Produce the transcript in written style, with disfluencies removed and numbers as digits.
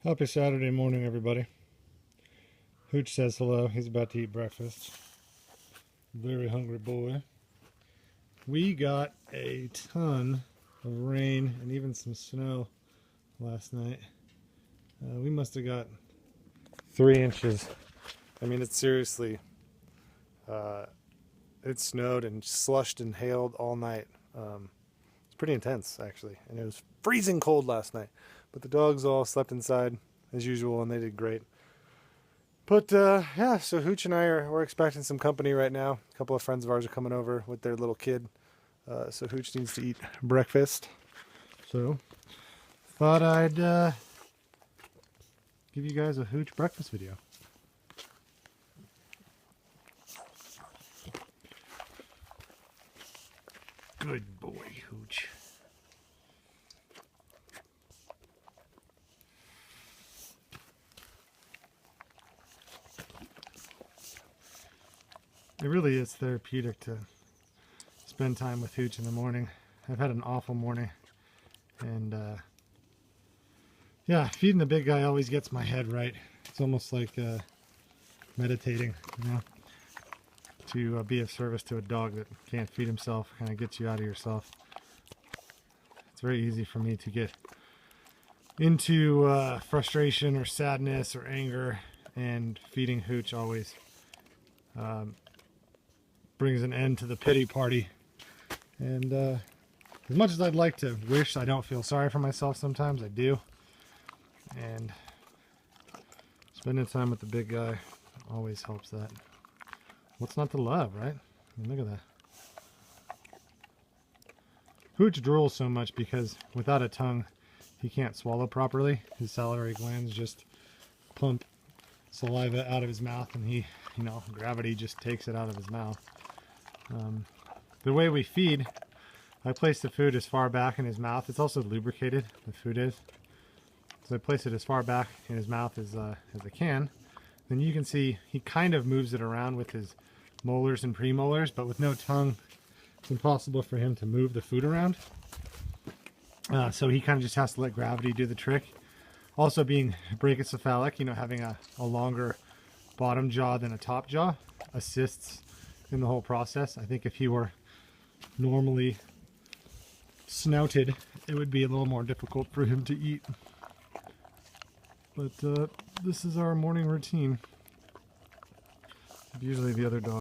Happy Saturday morning, everybody. Hooch says hello. He's about to eat breakfast. Very hungry boy. We got a ton of rain and even some snow last night. We must have got 3 inches. I mean, it seriously, it snowed and slushed and hailed all night. It's pretty intense, actually. And it was freezing cold last night. But the dogs all slept inside as usual, and they did great. But yeah, so Hooch and we're expecting some company right now. A couple of friends of ours are coming over with their little kid. So Hooch needs to eat breakfast. So thought I'd give you guys a Hooch breakfast video. Good boy, Hooch. It really is therapeutic to spend time with Hooch in the morning. I've had an awful morning, and yeah, feeding the big guy always gets my head right. It's almost like meditating, you know, to be of service to a dog that can't feed himself. Kind of gets you out of yourself. It's very easy for me to get into frustration or sadness or anger, and feeding Hooch always brings an end to the pity party. And as much as I'd like to wish I don't feel sorry for myself, sometimes I do. And spending time with the big guy always helps that. What's not to love, right? I mean, look at that. Hooch drools so much because without a tongue, he can't swallow properly. His salivary glands just pump saliva out of his mouth, and he, you know, gravity just takes it out of his mouth. The way we feed, I place the food as far back in his mouth. It's also lubricated, the food is. So I place it as far back in his mouth as I can. Then you can see he kind of moves it around with his molars and premolars, but with no tongue, it's impossible for him to move the food around. So he kind of just has to let gravity do the trick. Also, being brachycephalic, you know, having a longer bottom jaw than a top jaw assists in the whole process. I think if he were normally snouted, it would be a little more difficult for him to eat. But this is our morning routine. Usually the other dog